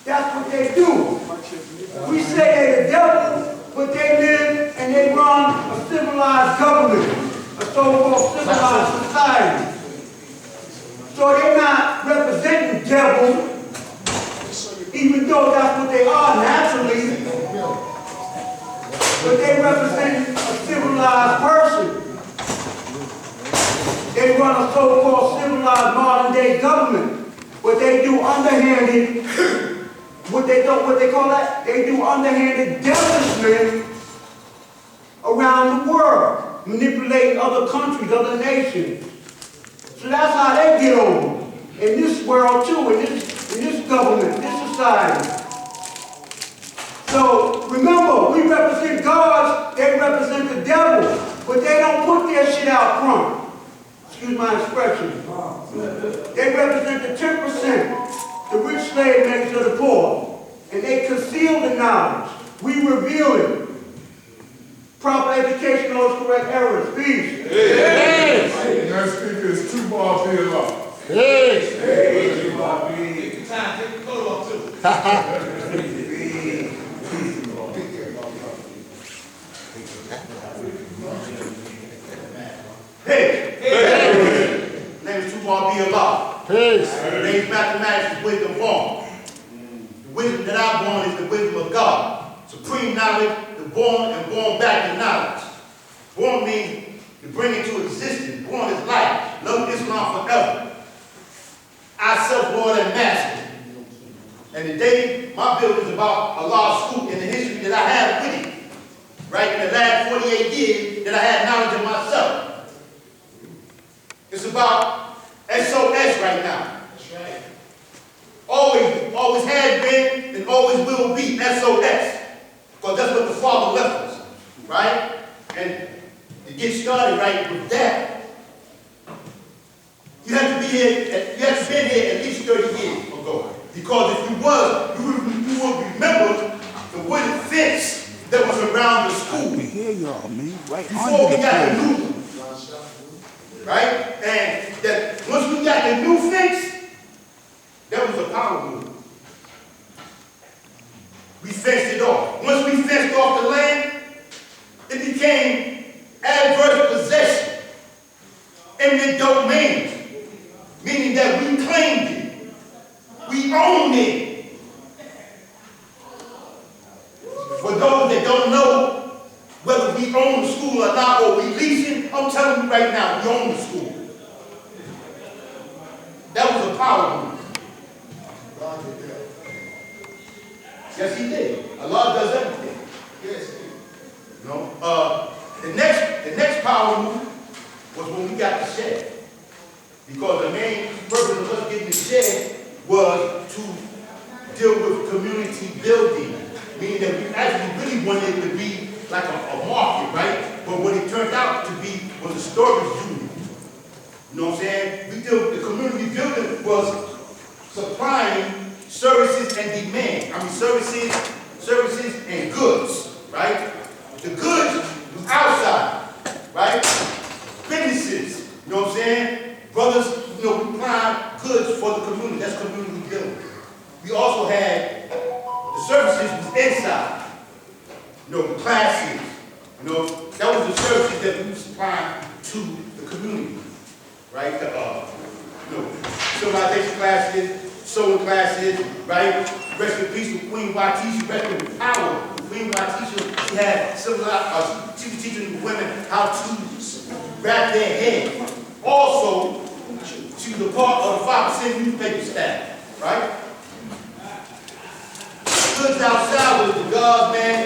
That's what they do. We say they're the devil, but they live and they run a civilized government, a so-called civilized society. So they're not representing devils, even though that's what they are naturally, but they represent a civilized person. They run a so-called civilized modern-day government, but they do underhanded, what they call that? They do underhanded devilishment around the world, manipulating other countries, other nations. So that's how they get over in this world too, in this government, this society. So remember, we represent gods, they represent the devil, but they don't put their shit out front. Excuse my expression. They represent the 10%, the rich slave makers of the poor, and they conceal the knowledge. We reveal it. Proper education knows correct errors. Peace. Yes. Next speaker is Tupac Biala. Yes. Hey, Tupac. Take the time, take the photo off too. Hey. Name is Tupac Biala. Peace. Name is mathematics, wisdom born. The wisdom that I born is the wisdom of God. Supreme knowledge, the born and born back in knowledge. Born means to bring into existence. Born is life. Love Islam forever. I self-born and master. And today, my building is about Allah's school and the history that I have with it. Right? In the last 48 years that I had knowledge of myself. It's about SOS right now. That's right. Always has been and always will be SOS. Because that's what the Father left us. Right? And to get started right with that, you have to be here, you have to been here at least 30 years ago. Because if you was, you would remember the wooden fence that was around the school. I can hear y'all, man. Right before we under got the the new one. Right? And that once we got the new fence, that was a power move. We fenced it off. Once we fenced off the land, it became adverse possession, eminent domain, meaning that we claimed it. We owned it. For those that don't know whether we own the school or not, or we leasing, I'm telling you right now, we own the school. That was a power move. Yes, he did. Allah does everything. Yes, he did. You know, the next power move was when we got the shed. Because the main purpose of us getting the shed was to deal with community building. Meaning that we actually really wanted it to be like a market, right? But what it turned out to be was a storage unit. You know what I'm saying? The community building was supplying services and demand. I mean services and goods, right? The goods was outside, right? Businesses, you know what I'm saying? Brothers, you know, we provide goods for the community. That's community building. We also had the services was inside. You know, the classes. You know, that was the services that we supplied to the community. Right? You know, civilization classes, sewing classes, right? Rest in peace to Queen Watisha, rest in power. Queen Watisha, she had she was teaching the women how to wrap their hair. Also, she was a part of the 5% newspaper staff, right? Goods outside was the guards, man,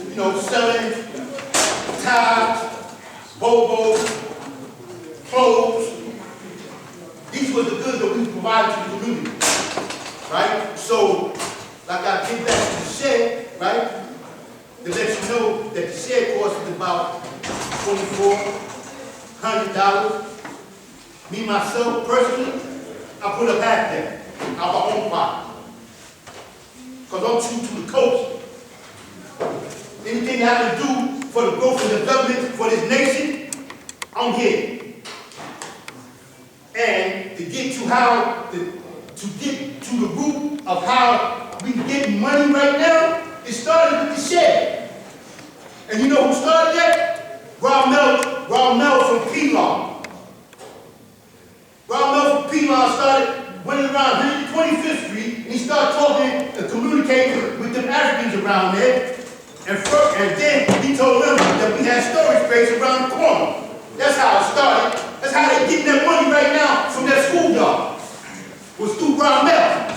you know, selling ties, bobos, clothes. These were the goods that we provided to the community, right? So, like I get back to the shed, right? To let you know that the shed cost is about $2,400. Me, myself, personally, I put up half that out of my own pocket. Because I'm true to the culture. Anything I can do for the growth and development for this nation, I'm here. And to get to the root of how we getting money right now, it started with the shed. And you know who started that? Rob Mel from P-Law. Rob Mel from P-Law started running around 125th Street, and he started talking and communicating with them Africans around there. And then he told them that we had storage space around the corner. That's how it started. That's how they're getting their money right now from their schoolyard. Was through Rob Mel.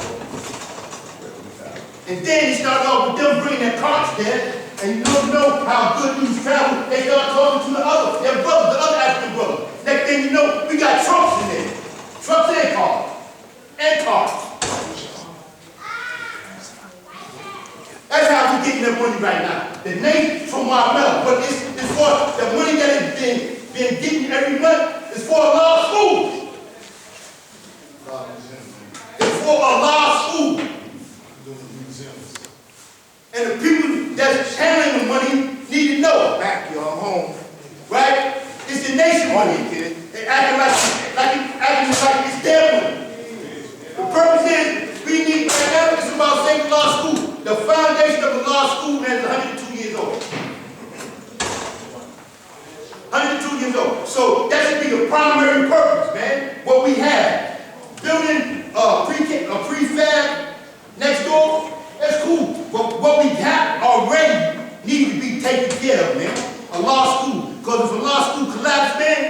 And then he started off with them bringing their carts there. And you don't know how good news travel. They start talking to their brothers, the other African brothers. Next thing you know, we got trucks in there. Trucks and cars. And cars. That's how we're getting their money right now. The name from Rob Mel, but it's for the money that has been getting every month is for a law school. It's for a law school. And the people that's handling the money need to know. Back your home. Right? It's the nation money, kid. They acting like it's their money. The purpose is, we need right now, it's about Sacred Law School. The foundation of the law school, man, is 102 years old. 102 years old. So that should be the primary purpose, man. What we have. Building a prefab next door, that's cool. But what we have already needs to be taken care of, man. A law school. Because if a law school collapses, man,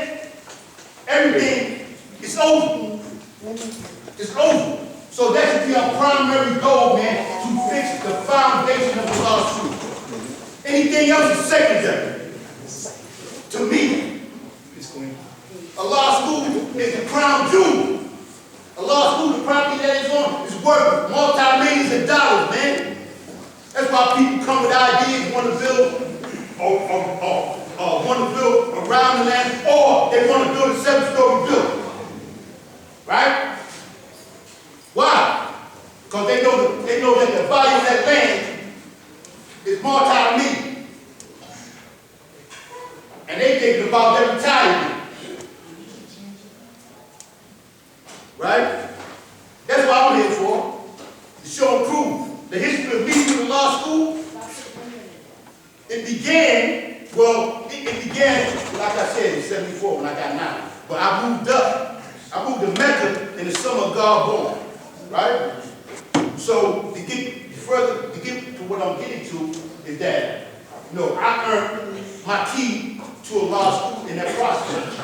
everything is over. It's over. So that should be our primary goal, man, to fix the foundation of the law school. Anything else is secondary. To me, a law school is the crown jewel. A law school, the property that it's on, is worth multi-millions of dollars, man. That's why people come with ideas, want to build around the land, or they want to build a 7-story building. Right? Why? Because they know that the value of that land is multi-million. And they thinking about their retirement. Right? That's what I'm here for. To show and prove the history of me in the law school. It began, like I said, in 74 when I got 9. But I moved up. I moved to Mecca in the summer of God born. Right? So to get to what I'm getting to is that, I earned my key to a law school in that process.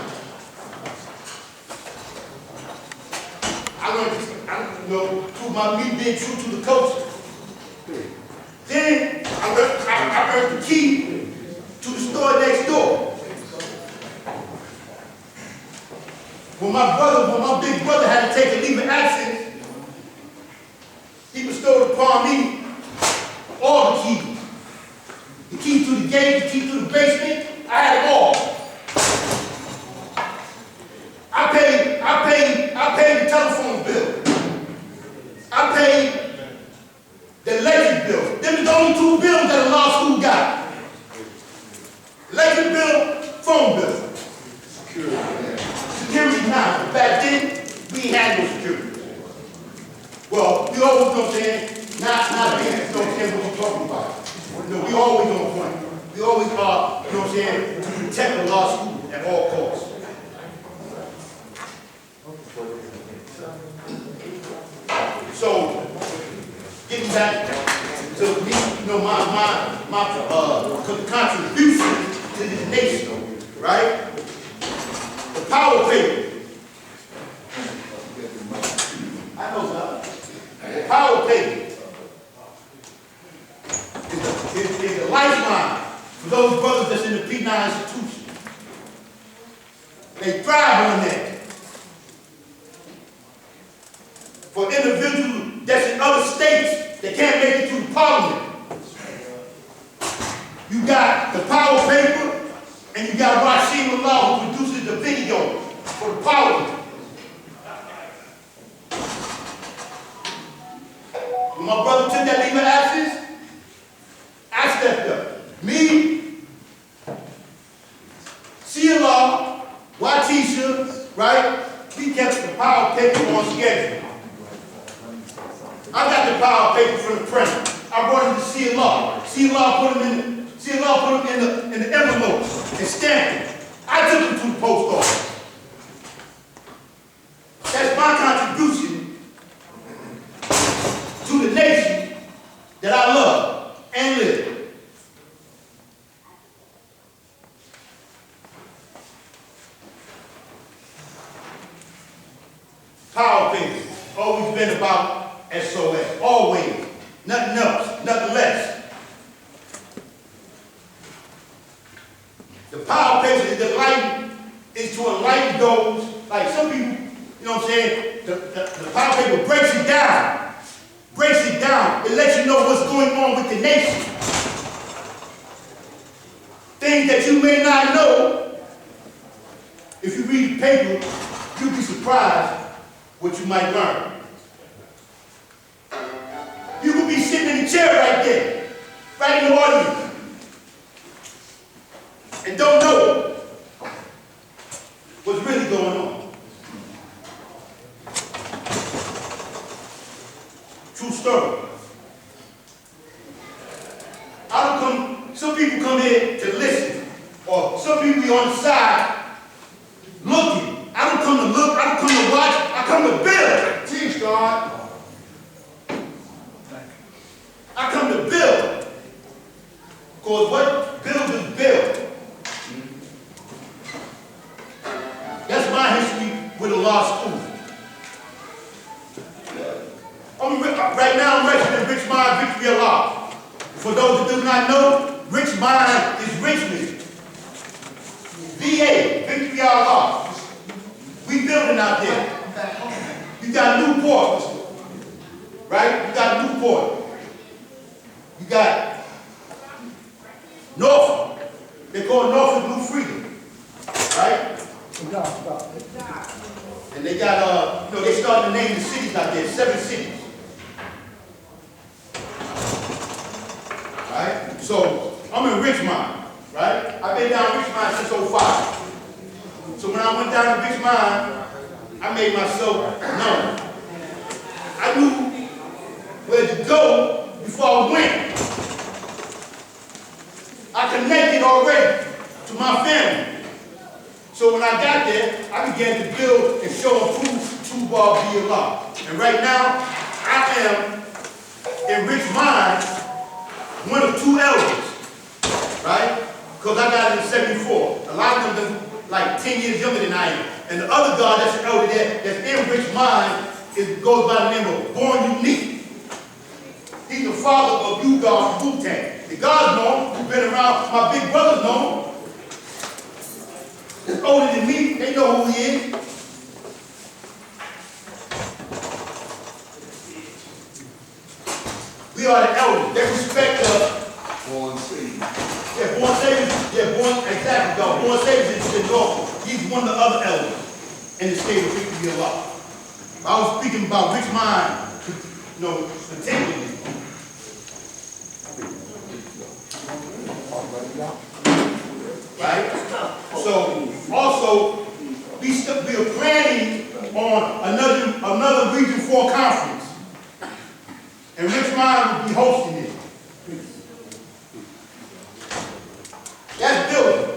I learned, through me being true to the culture. Then I earned the key to the store next door. When my big brother had to take a leave of absence, he bestowed upon me all the keys. The key to the gate, the key to the basement, I had it all. I paid the telephone bill. I paid the electric bill. Them are the only 2 bills that a law school got. Electric bill, phone bill. Security now. Back then, we ain't had no security. Well, we always, not again, what we're talking about. We always on point. We always are, to protect the law school at all costs. So, getting back to me, my contribution to this nation, right? The power paper. I know that. The power paper is a lifeline for those brothers that's in the P9 institution. They thrive on that. For individuals that's in other states that can't make it to the parliament. You got the power paper, and you got Rashid Allah who produces the video for the parliament. When my brother took that leave of absence, I stepped up. Me, CLR, Watisha, right? We kept the power paper on schedule. I got the power paper from the printer. I brought him to CLR. CLR put him in the envelopes and stamped it. I took him to the post office. That's my contribution to the nation that I love and live. Power paper, always been about SOS, always. Nothing else, nothing less. The power paper is to enlighten those, like some people, you know what I'm saying? The power paper breaks it down. Breaks it down. It lets you know what's going on with the nation. Things that you may not know. If you read the paper, you'll be surprised what you might learn. You could be sitting in the chair right there, right in the audience, and don't know what's really going on. True story. Some people come here to listen, or some people be on the side looking. I don't come to look, I don't come to watch, I come to build. Teach, God. I come to build. Because what builders build. That's my history with a law school. Right now I'm registered in Richmond, Victory Law. For those who do not know, Richmond is Richmond. VA, Victory Law. We building out there. You got Newport, right? You got Newport. You got Norfolk. They call Norfolk New Freedom, right? And they got, they started to name the cities out there, 7 cities. Right? So, I'm in Richmond, right? I've been down Richmond since 2005. So when I went down to Richmond, I made myself known. I knew where to go before I went. I connected already to my family. So when I got there, I began to build and show and prove true BLR. And right now, I am in Richmond, one of 2 elders, right? Because I got it in 74. A lot of them like 10 years younger than I am. And the other God that's an elder there, that's in Richmond, goes by the name of Born Unique. He's the father of you God from Wu-Tang. The God's known, who've been around, my big brother's known. That's older than me, they know who he is. We are the elders. They respect us. Born saved. Yeah, born saviors. Yeah, exactly, God. Born saviors is Norfolk. He's one of the other elders in the state of Victory Law. I was speaking about Richmond, particularly. Right? So, also, we are planning on another Region 4 conference. And Richmond will be hosting it. That's building.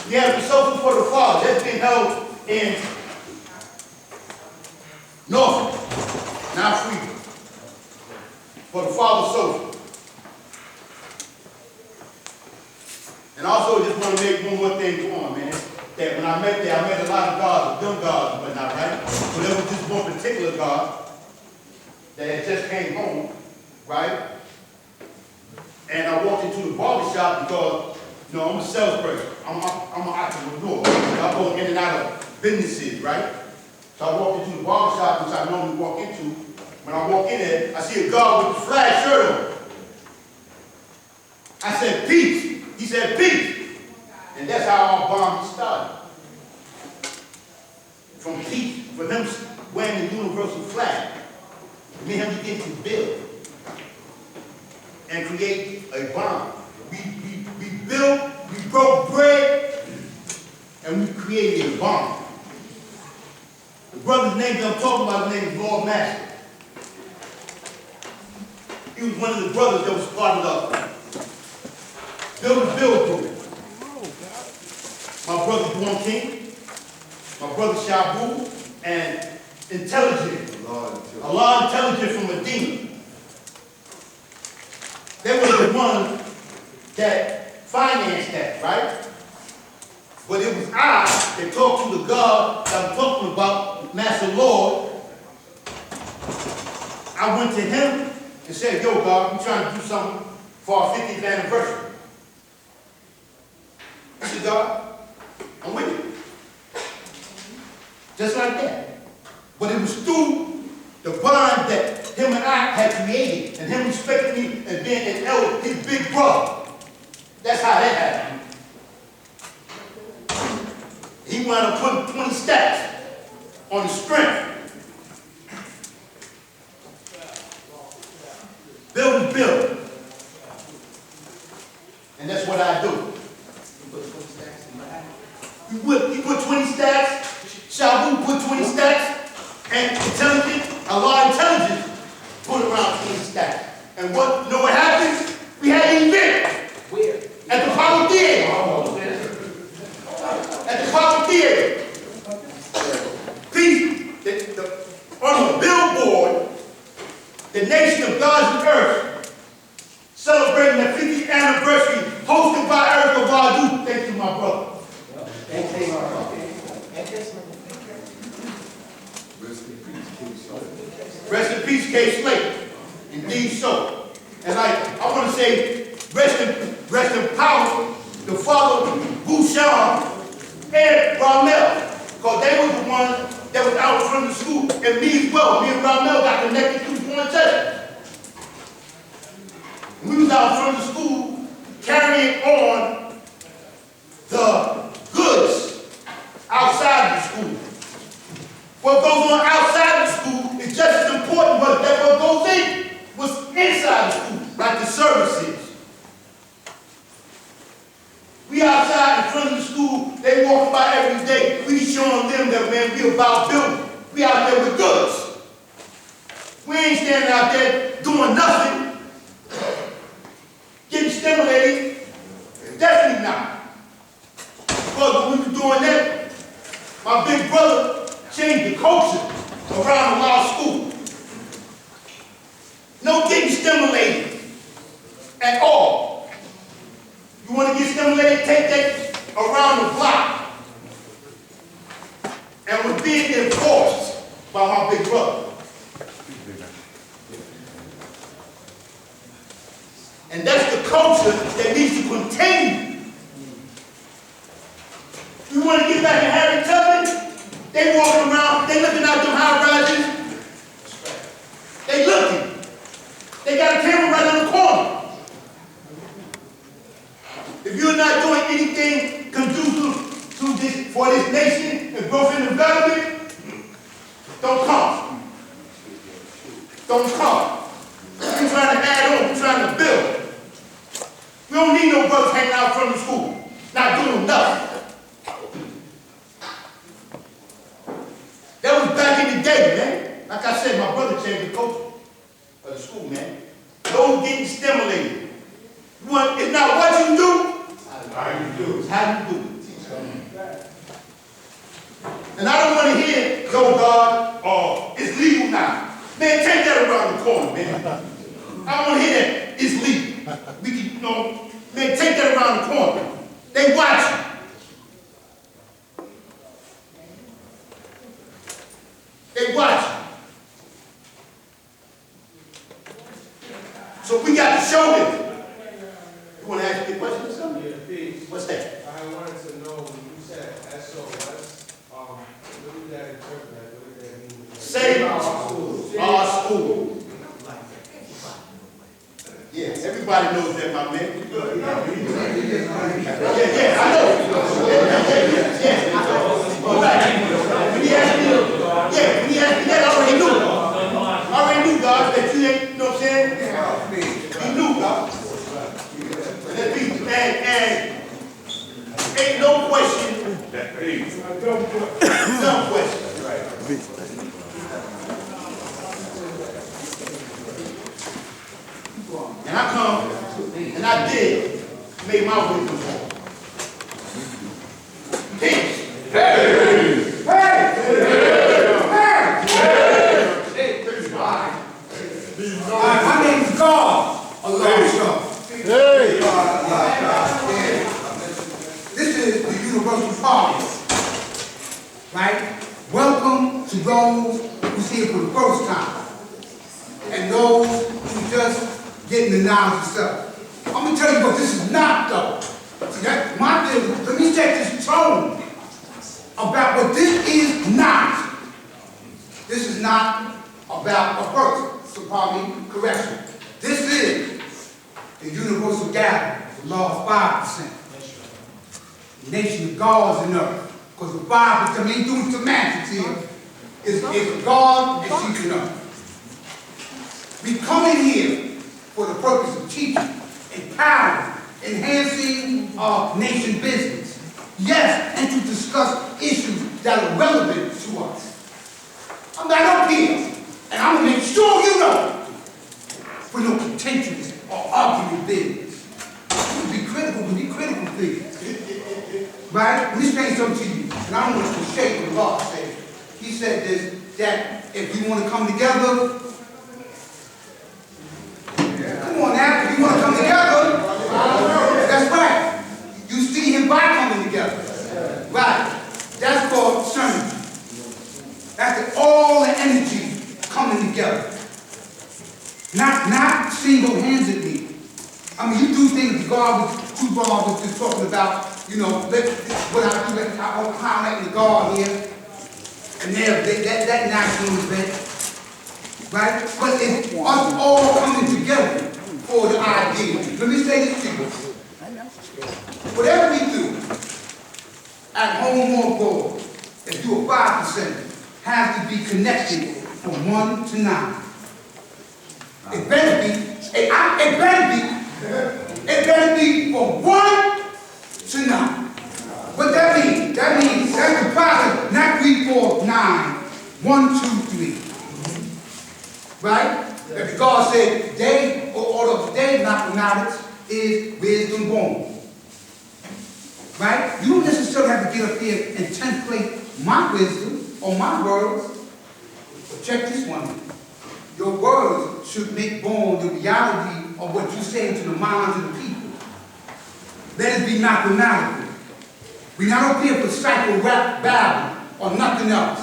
We have the Social for the Father. That's been held in Norfolk, now Freedom. For the Father Social. And also, just want to make one more thing go on, man. That when I met there, I met a lot of gods, dumb gods and whatnot, right? So there was just one particular god that had just came home, right? And I walked into the barbershop because, I'm a salesperson. I'm an entrepreneur. I go in and out of businesses, right? So I walked into the barbershop, which I normally walk into. When I walk in there, I see a god with a flag shirt on. I said, peace. He said, peace. And that's how our bond started. From peace, from him wearing the universal flag. Me and him begin to build and create a bond. We built, we broke bread, and we created a bond. The brother's name that I'm talking about, his name is Lord Master. He was one of the brothers that was part of the Build group. My brother Dwayne King, my brother Shabu, and Intelligent, Allah Intelligent from Medina. They were the ones that financed that, right? But it was I that talked to the God that I'm talking about, Master Lord. I went to him and said, yo, God, I'm trying to do something for our 50th anniversary. I said, God, I'm with you. Just like that. But it was through the bond that him and I had created, and him respecting me and being an elder, his big brother. That's how that happened. He wound up putting 20 stacks on the strength. Build. And that's what I do. He put 20 stacks, Shabu put 20 stacks, and Allah Intelligence put around 20 stacks. And you know what happened? We had an event. Where? At the Apollo Theater. At the Apollo Theater. Please, on the billboard, the nation of God's earth, celebrating the 50th anniversary, hosted by Erykah Badu. Thank you, my brother. Rest in peace, K. Slate. Indeed so. And I want to say, rest in power, the father, Bouchard, and Ramel. Because they were the ones that was out from the school. And me as well. Me and Ramel got connected through Point Church. We was out from the school carrying on the goods outside the school. What goes on outside the school is just as important as what goes in was inside the school, like the services. We outside in front of the school, they walk by every day. We showing them that, man, we about building. We out there with goods. We ain't standing out there doing nothing, getting stimulated. Definitely not. Because when we were doing that, my big brother changed the culture around our school. No getting stimulated at all. You want to get stimulated, take that around the block. And was being enforced by my big brother. And that's the culture that needs to continue. You want to get back in Harry Tubman? They walking around, they looking out them high rises. They looking. They got a camera right on the corner. If you're not doing anything conducive to this, for this nation and growth and development, don't come. Don't come. We're trying to add on, we're trying to build. We don't need no brothers hanging out from the school, not doing nothing. That was back in the day, man. Like I said, my brother changed the culture of the school, man. Those getting stimulated. It's not what you do, how you do it. It's how you do it. And I don't want to hear, yo, God, oh, it's legal now. Man, take that around the corner, man. I don't want to hear that. It's legal. We can, you know, man, take that around the corner. They watching. They watching. So we got to show them. You want to ask me a question or something? Yeah, please. What's that? I wanted to know when you said SOS, what did that interpret? What did that mean? Save our school. Our school. Yeah, everybody knows that, my man. Yeah, I know. Yeah. All right. When he asked me that, I already knew. I already knew, God, that you ain't, you know what I'm saying? He knew, God. And ain't no question. No question. made my wisdom born. Peace. My name's God, Elisha. Hey! This is the Universal Party, right? Welcome to those who's here for the first time, and those who just getting to know yourself. I'm gonna tell you what this is not, though. See, that's my business. Let me set this tone about what this is not. This is not about a person. So pardon me, correction. This is the universal gathering, the law of 5%. The nation of gods and earth. Because the 5%, I mean, doing semantics here, is God and sheep and earth. We come in here for the purpose of teaching, empowering, enhancing our nation business. Yes, and to discuss issues that are relevant to us. I'm not up here. And I'm gonna make sure you know, for no contentious or argument business. We be critical things. Right? Let me explain something to you. And I don't want to shake what God said. He said this, that if you want to come together, come on now, if you want to come together, that's right. You see him by coming together. Right. That's called synergy. That's all the energy coming together. Not single-handedly. I mean, you do things God was just talking about, you know, what I do, I'm highlighting the God here, and there, that national event, right? But it's us all coming together for the idea. Let me say this to you. Whatever we do, at home or abroad, if you're a 5%, has to be connected from 1 to 9. It better be from 1 to 9. What that means? That means that's the process, not 3, 4, 9, 1, 2, 3. Right? If God said day or order of the day, mathematics is wisdom born. Right? You don't necessarily have to get up here and template my wisdom or my words. But check this one. Your words should make born the reality of what you say into the minds of the people. Let it be mathematical. We're not up here for psycho rap battle or nothing else.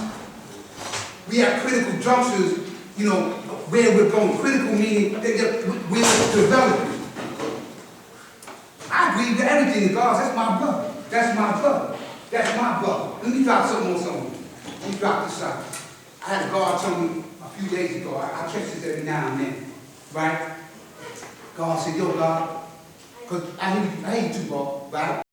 We have critical junctures, you know, where we're going. Critical meaning that we're developing. I agree with everything, God. That's my brother. That's my brother. That's my brother. Let me drop something on something. Let me drop this out. I had a God tell me a few days ago, I check this every now and then, right? God said, yo, God, because I hate you too, bro, right?